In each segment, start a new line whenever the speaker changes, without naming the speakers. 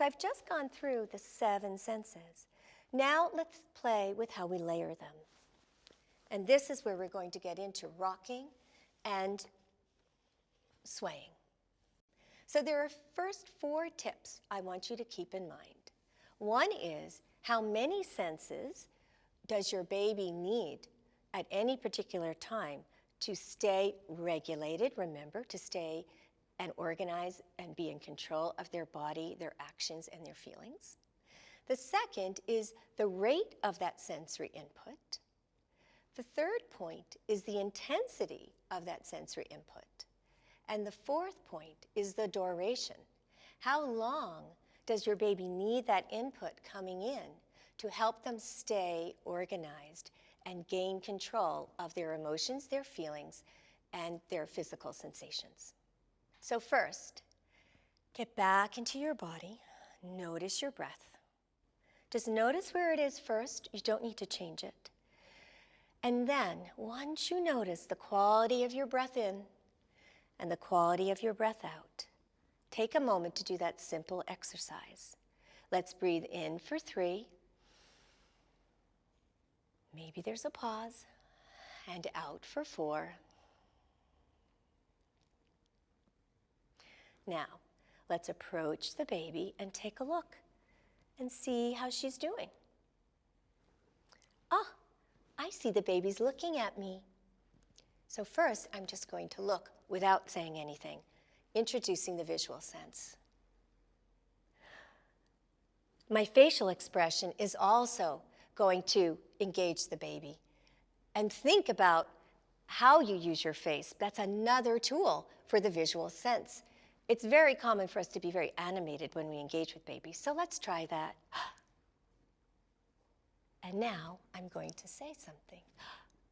So I've just gone through the 7 senses. Now let's play with how we layer them. And this is where we're going to get into rocking and swaying. So there are first 4 tips I want you to keep in mind. One is, how many senses does your baby need at any particular time to stay regulated, remember, to stay and organize and be in control of their body, their actions, and their feelings. The second is the rate of that sensory input. The third point is the intensity of that sensory input. And the fourth point is the duration. How long does your baby need that input coming in to help them stay organized and gain control of their emotions, their feelings, and their physical sensations? So first, get back into your body. Notice your breath. Just notice where it is first. You don't need to change it. And then, once you notice the quality of your breath in and the quality of your breath out, take a moment to do that simple exercise. Let's breathe in for 3. Maybe there's a pause. And out for 4. Now, let's approach the baby and take a look and see how she's doing. Ah, I see the baby's looking at me. So first, I'm just going to look without saying anything, introducing the visual sense. My facial expression is also going to engage the baby. And think about how you use your face. That's another tool for the visual sense. It's very common for us to be very animated when we engage with babies, so let's try that. And now I'm going to say something.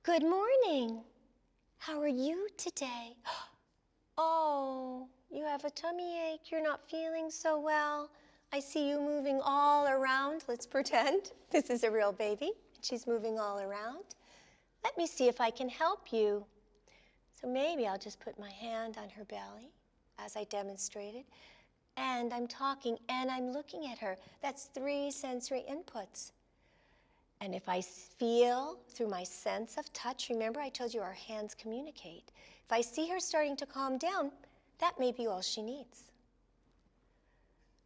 Good morning. How are you today? Oh, you have a tummy ache. You're not feeling so well. I see you moving all around. Let's pretend this is a real baby. She's moving all around. Let me see if I can help you. So maybe I'll just put my hand on her belly, as I demonstrated, and I'm talking and I'm looking at her. That's 3 sensory inputs. And if I feel through my sense of touch, remember I told you our hands communicate. If I see her starting to calm down, that may be all she needs.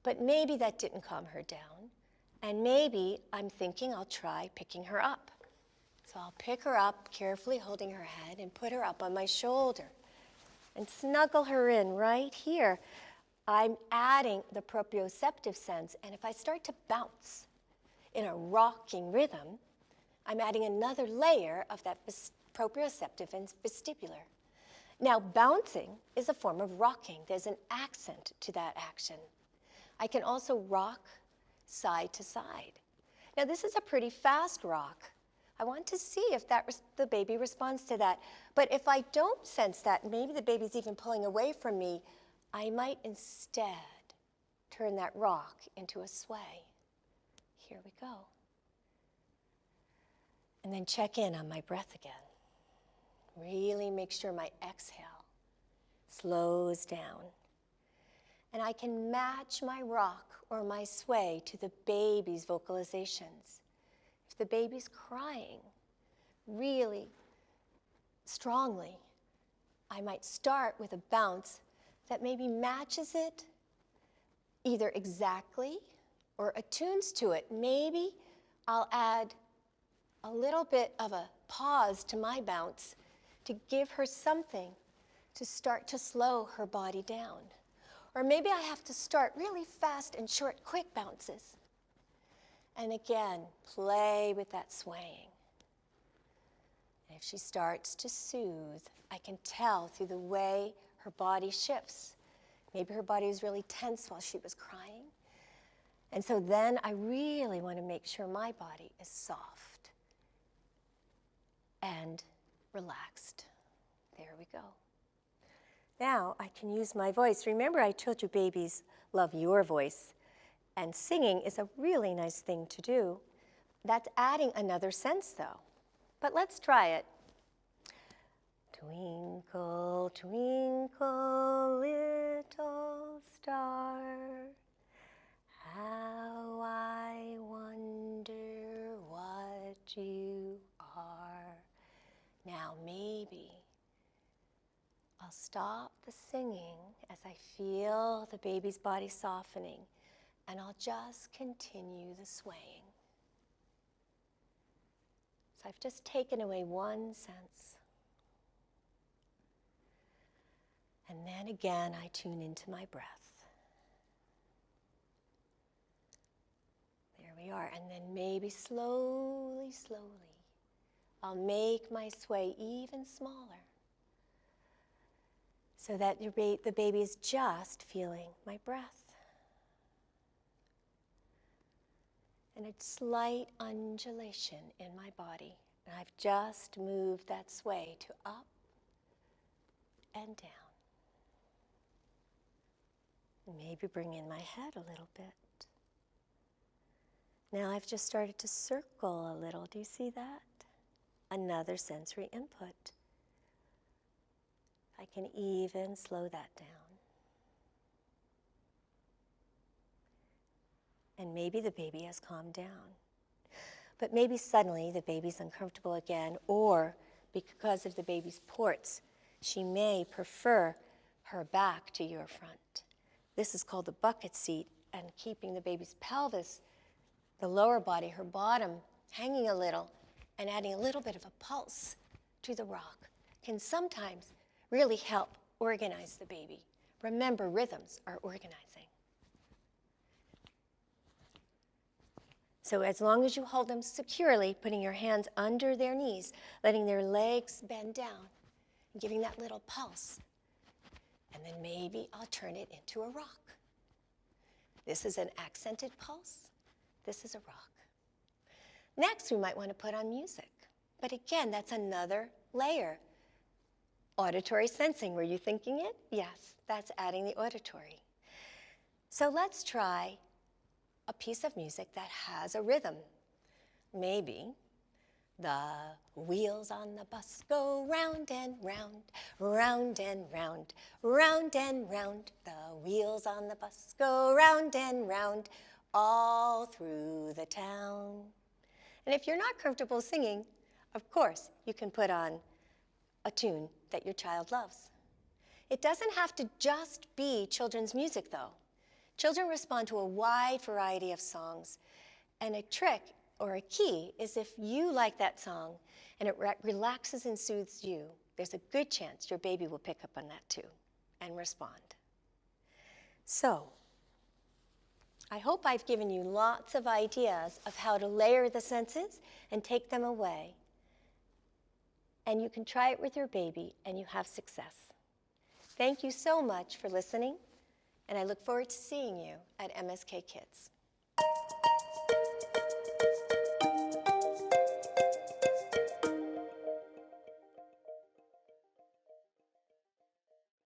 But maybe that didn't calm her down, and maybe I'm thinking I'll try picking her up. So I'll pick her up, carefully holding her head, and put her up on my shoulder and snuggle her in right here. I'm adding the proprioceptive sense, and if I start to bounce in a rocking rhythm, I'm adding another layer of that proprioceptive and vestibular. Now, bouncing is a form of rocking. There's an accent to that action. I can also rock side to side. Now, this is a pretty fast rock. I want to see if the baby responds to that. But if I don't sense that, maybe the baby's even pulling away from me, I might instead turn that rock into a sway. Here we go. And then check in on my breath again. Really make sure my exhale slows down. And I can match my rock or my sway to the baby's vocalizations. If the baby's crying really strongly, I might start with a bounce that maybe matches it either exactly or attunes to it. Maybe I'll add a little bit of a pause to my bounce to give her something to start to slow her body down. Or maybe I have to start really fast and short, quick bounces. And again, play with that swaying. And if she starts to soothe, I can tell through the way her body shifts. Maybe her body was really tense while she was crying. And so then I really want to make sure my body is soft and relaxed. There we go. Now I can use my voice. Remember, I told you babies love your voice. And singing is a really nice thing to do. That's adding another sense, though. But let's try it. Twinkle, twinkle, little star, you are. Now maybe I'll stop the singing as I feel the baby's body softening, and I'll just continue the swaying. So I've just taken away one sense. And then again, I tune into my breath. There we are. And then maybe slowly, slowly, I'll make my sway even smaller so that the baby is just feeling my breath. And a slight undulation in my body. And I've just moved that sway to up and down. And maybe bring in my head a little bit. Now I've just started to circle a little. Do you see that? Another sensory input. I can even slow that down. And maybe the baby has calmed down. But maybe suddenly the baby's uncomfortable again, or because of the baby's ports, she may prefer her back to your front. This is called the bucket seat, and keeping the baby's pelvis, the lower body, her bottom, hanging a little, and adding a little bit of a pulse to the rock can sometimes really help organize the baby. Remember, rhythms are organizing. So as long as you hold them securely, putting your hands under their knees, letting their legs bend down, and giving that little pulse. And then maybe I'll turn it into a rock. This is an accented pulse. This is a rock. Next, we might want to put on music. But again, that's another layer. Auditory sensing, were you thinking it? Yes, that's adding the auditory. So let's try a piece of music that has a rhythm. Maybe the wheels on the bus go round and round, round and round, round and round. The wheels on the bus go round and round, all through the town. And if you're not comfortable singing, of course, you can put on a tune that your child loves. It doesn't have to just be children's music, though. Children respond to a wide variety of songs, and a trick or a key is if you like that song and it relaxes and soothes you, there's a good chance your baby will pick up on that too and respond. So, I hope I've given you lots of ideas of how to layer the senses and take them away. And you can try it with your baby and you have success. Thank you so much for listening, and I look forward to seeing you at MSK Kids.